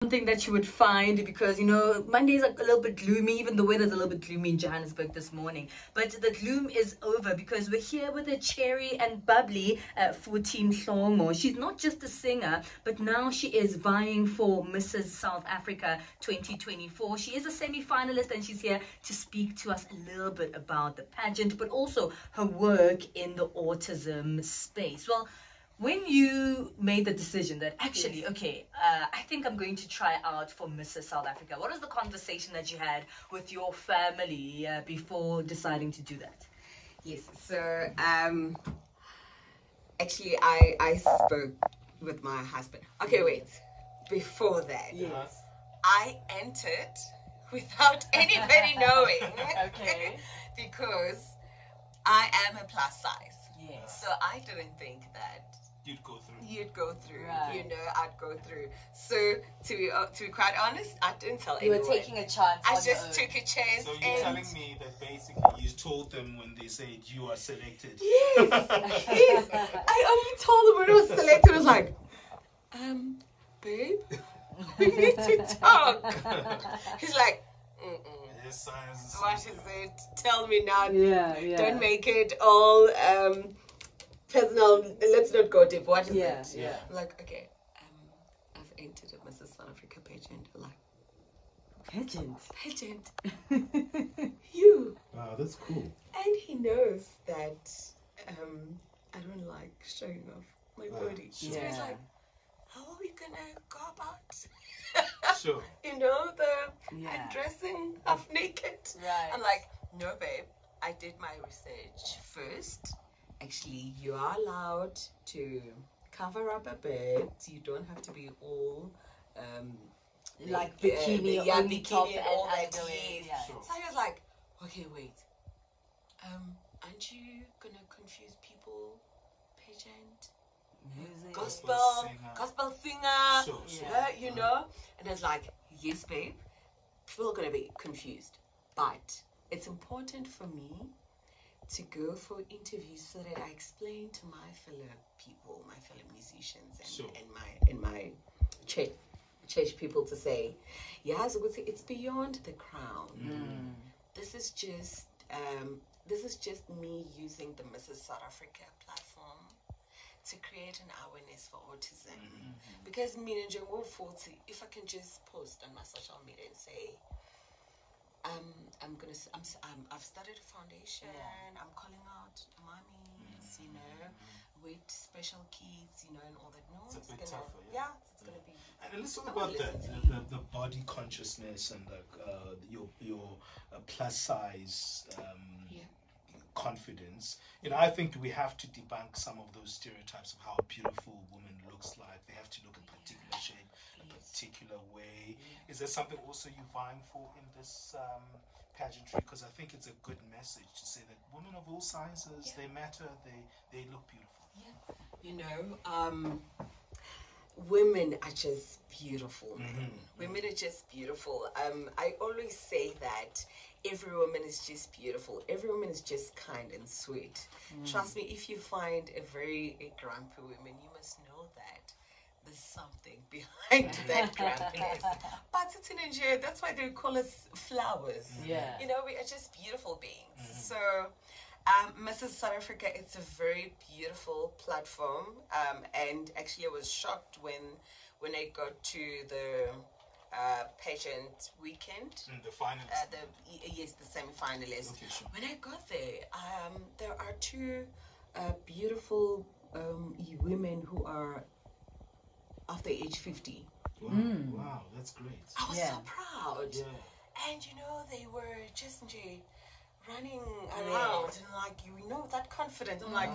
Something that you would find, because Mondays are a little bit gloomy. Even the weather's a little bit gloomy in Johannesburg this morning, but the gloom is over because we're here with a cherry and bubbly Futhi Mhlongo. She's not just a singer, but now she is vying for Mrs South Africa 2024. She is a semi-finalist, and she's here to speak to us a little bit about the pageant, but also her work in the autism space. Well, when you made the decision that actually, okay, I think I'm going to try out for Mrs South Africa, what was the conversation that you had with your family before deciding to do that? Yes, so actually I spoke with my husband. Okay, wait, before that, Yes. I entered without anybody knowing. Okay. Because I am a plus size. Yes. So I didn't think that You'd go through. Right. I'd go through. So to be quite honest, I didn't tell anyone. You were taking a chance. I just took a chance. So you're telling me that basically you told them when they said you are selected? Yes. Yes. I only told them when I was selected. I was like, babe, we need to talk. He's like, Yes, science. what is it? Tell me now. Yeah. Don't make it all personal. Let's not go deep. What is it? Yeah. I'm like, okay, I've entered a Mrs South Africa pageant. I'm like, pageant. You. Wow, that's cool. And he knows that I don't like showing off my body. So Yeah. he's like, how are we gonna go about Sure. Yeah. dressing half naked? Right. I'm like, no, babe, I did my research first. Actually, you are allowed to cover up a bit. You don't have to be all Like bikini, only bikini top and and all that. underwear, Yes. yeah. Sure. So I was like, okay, wait. Aren't you gonna confuse people? Pageant, Music. gospel singer, Sure. And I was like, yes, babe. People are gonna be confused, but it's important for me to go for interviews so that I explain to my fellow people, my fellow musicians, and, Sure. and my church people to say, yeah, so it's beyond the crown. This is just me using the Mrs South Africa platform to create an awareness for autism. Because me and Joe 40, if I can just post on my social media and say, I've started a foundation. Yeah. I'm calling out mommies, with special kids, and all that. No, It's a bit tougher. It's gonna be. And let's talk about the body consciousness and your plus size confidence. I think we have to debunk some of those stereotypes of how a beautiful woman looks like. They have to look a particular shape, a particular way. Is there something also you're vying for in this pageantry? Because I think it's a good message to say that women of all sizes, they matter, they look beautiful. Women are just beautiful. Women are just beautiful. I always say that every woman is just beautiful. Every woman is just kind and sweet. Trust me, if you find a very grumpy woman, you must know that there's something behind that grumpiness. But it's in Nigeria, that's why they call us flowers. Yeah. We are just beautiful beings. So Mrs South Africa, it's a very beautiful platform, and actually I was shocked when I got to the pageant weekend. The finalists. The semi-finalists. Okay, sure. When I got there, there are two beautiful women who are after age 50. Wow, that's great. I was so proud. Yeah. And they were just running around and that confidence. I'm like,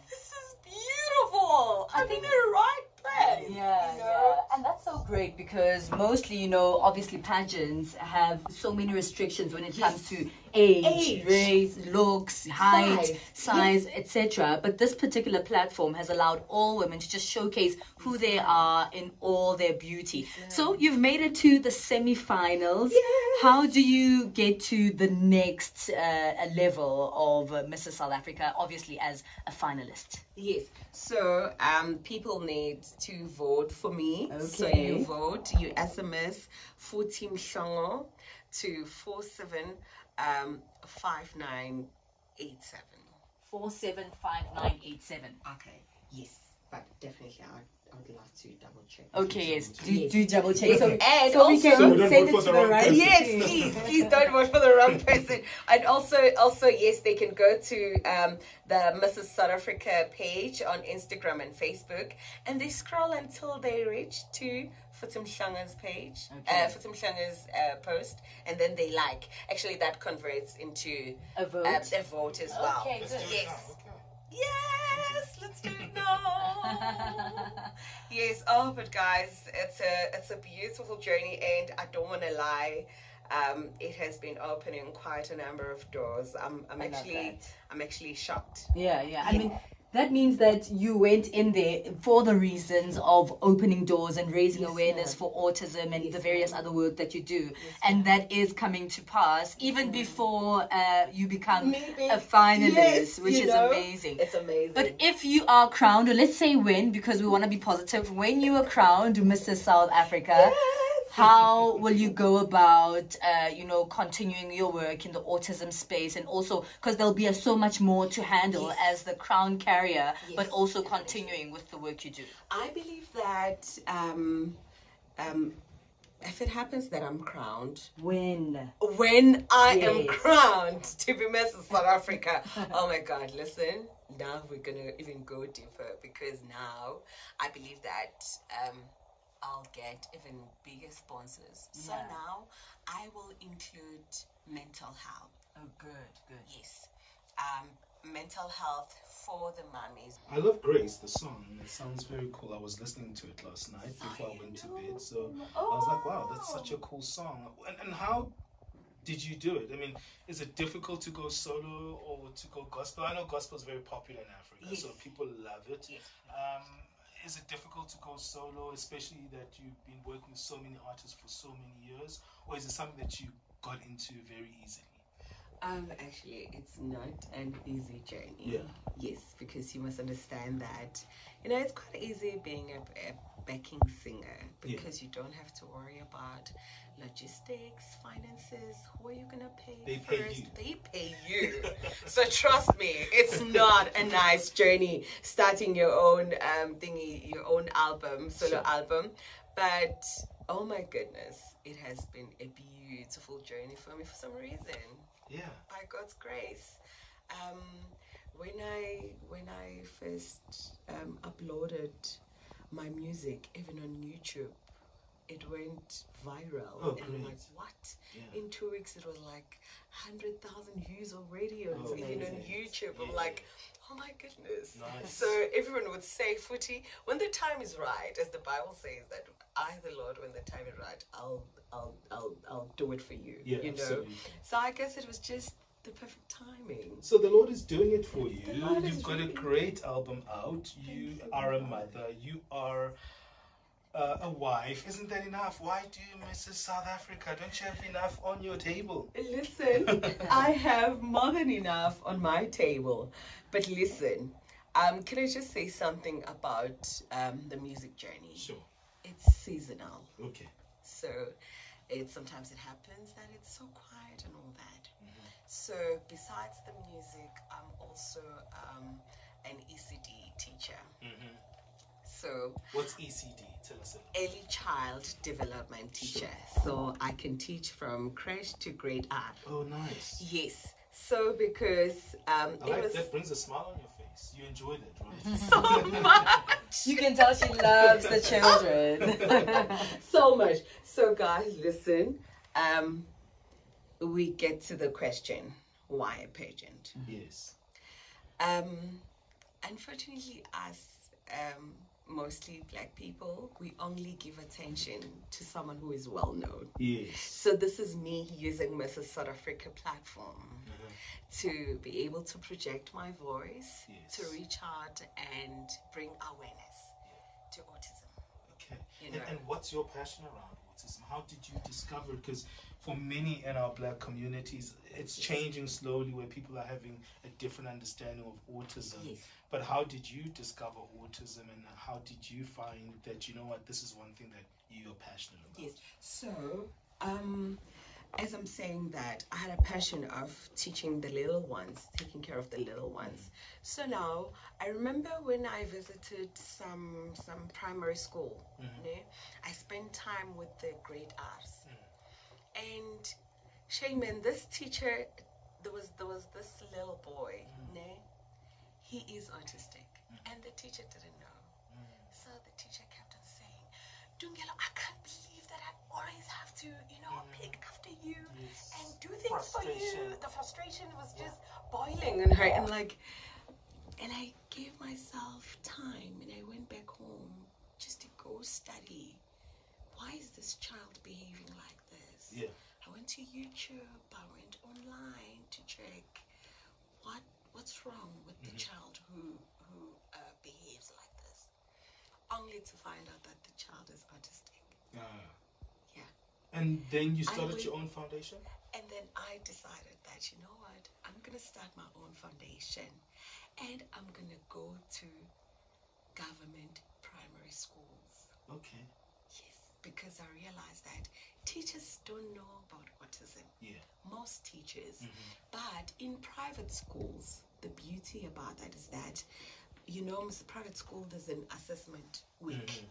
this is beautiful. I'm in the right place. Yeah. And that's so great because mostly, obviously pageants have so many restrictions when it comes to age, race, looks, height, size, etc. But this particular platform has allowed all women to just showcase who they are in all their beauty. So you've made it to the semi-finals. How do you get to the next level of Mrs South Africa, obviously as a finalist? Yes. So people need to to vote for me. Okay. So you vote, you SMS Futhi Mhlongo to 475987. 475987. Okay. Yes, but definitely I would love to double check. Okay, yes. Do double check. Yes. So, And so we also, can don't send vote it for to the the wrong right. person. yes, please don't vote for the wrong person. And also, yes, they can go to the Mrs South Africa page on Instagram and Facebook, and they scroll until they reach to Futhi Mhlongo's page, Okay. Futhi Mhlongo's post, and then they like. Actually, that converts into A vote. A vote as well. Okay, Let's good. do it Yes. now. Okay. Yes, let's do it now. Yes, oh, but guys, it's a beautiful journey, and I don't want to lie, it has been opening quite a number of doors. I'm actually shocked. Yeah. I mean, that means that you went in there for the reasons of opening doors and raising Yes, awareness ma'am. for autism and Yes, the various ma'am. other work that you do. Yes, And that is coming to pass even before you become Maybe. a finalist, Yes, which you is know, amazing. It's amazing. But if you are crowned, or let's say when, because we want to be positive, when you are crowned Mrs South Africa, Yes. how will you go about, continuing your work in the autism space, and also because there'll be so much more to handle Yes. as the crown carrier, Yes, but also definitely. continuing with the work you do? I believe that if it happens that I'm crowned, When? when I am Yes. crowned to be Mrs. South Africa, oh my God, listen, now we're going to even go deeper, because now I believe that I'll get even bigger sponsors. So Yeah. now I will include mental health. Oh, good. Yes. Mental health for the mummies. I love Grace, the song. It sounds very cool. I was listening to it last night before I went to bed. So I was like, wow, that's such a cool song. And how did you do it? I mean, is it difficult to go solo or to go gospel? I know gospel is very popular in Africa, Yes. so people love it. Yes. Is it difficult to go solo, especially that you've been working with so many artists for so many years? Or is it something that you got into very easily? Actually, it's not an easy journey. Yeah. Yes, because you must understand that, it's quite easy being a backing singer, because you don't have to worry about logistics, finances. Who are you gonna pay? They pay first? you. They pay you. So trust me, it's not a nice journey starting your own your own album, solo album. But oh my goodness, it has been a beautiful journey for me for some reason. Yeah. By God's grace. When I first uploaded my music, even on YouTube, it went viral. Oh, and I'm great. like, what? Yeah. In 2 weeks, it was like 100,000 views already on, Oh, even on amazing. YouTube. I'm Yeah. like, oh my goodness. Nice. So everyone would say, Futhi, when the time is right, as the Bible says, that I, the Lord, when the time is right, I'll do it for you. Yeah, you know. absolutely. So I guess it was just the perfect timing. So the Lord is doing it for you. The Lord is You've got a really- great album out. You you, are a God. mother. You are a wife. Isn't that enough? Why do you, Mrs. South Africa? Don't you have enough on your table? Listen, I have more than enough on my table. But listen, can I just say something about the music journey? Sure. It's seasonal. Okay. So sometimes it happens that it's so quiet and all that. Mm-hmm. So besides the music, I'm also an ECD teacher. Mm-hmm. So What's ECD? Tell us. early child development teacher. So I can teach from crèche to grade R. Oh, nice. Yes. So because I it like was that. Brings a smile on your face. You enjoyed it, right? so much. You can tell she loves the children. So much. So guys, listen. We get to the question, why a pageant? Yes. Unfortunately, us mostly black people, we only give attention to someone who is well known. Yes. So this is me using Mrs. South Africa platform to be able to project my voice, Yes. to reach out and bring awareness to autism. Okay. you know. And what's your passion around autism? How did you discover it? Because for many in our black communities, it's changing slowly, where people are having a different understanding of autism. Yes. But how did you discover autism, and how did you find that, you know what, this is one thing that you're passionate about? Yes. So, as I'm saying that, I had a passion of teaching the little ones, taking care of the little ones. So now, I remember when I visited some primary school, I spent time with the grade R's. And Shaman, this teacher, there was this little boy, he is autistic, and the teacher didn't know. So the teacher kept on saying, Dungelo, I can't believe that I always have to, pick after you and do things for you. The frustration was just boiling in her, and I gave myself time, and I went back home just to go study. Why is this child behaving like this? Yeah. I went to YouTube, I went online to check what's wrong with the child who behaves like this, only to find out that the child is autistic. Yeah. And then you started your own foundation? And then I decided that, you know what, I'm going to start my own foundation, and I'm going to go to government primary schools. Okay. Yes, because I realized that teachers don't know about autism. Yeah. Most teachers. But in private schools, the beauty about that is that, private school, there's an assessment week.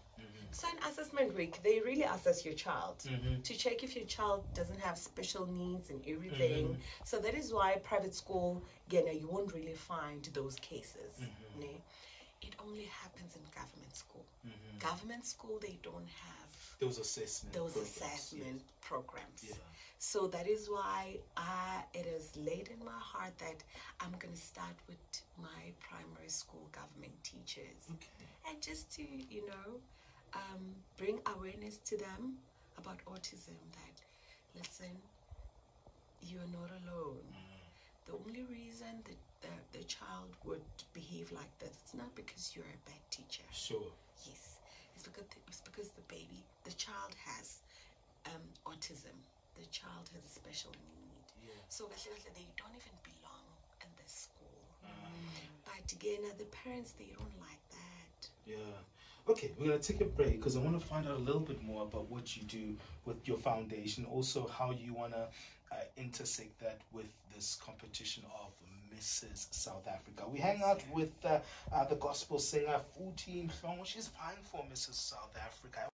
So in assessment week, they really assess your child to check if your child doesn't have special needs and everything. So that is why private school, again, you won't really find those cases. It only happens in government school. Government school, they don't have those assessment programs. Yeah. So that is why it is laid in my heart that I'm going to start with my primary school government teachers. Okay. And just to, bring awareness to them about autism, that, listen, you're not alone. The only reason that the child would behave like this, it's not because you're a bad teacher. Sure. Yes. It's because the child has autism. The child has a special need. Yeah. So they don't even belong in the school. But again, the parents, they don't like that. Yeah. Okay, we're going to take a break because I want to find out a little bit more about what you do with your foundation, also how you want to intersect that with this competition of Mrs South Africa. We hang out with the gospel singer Futhi Mhlongo. She's vying for Mrs South Africa.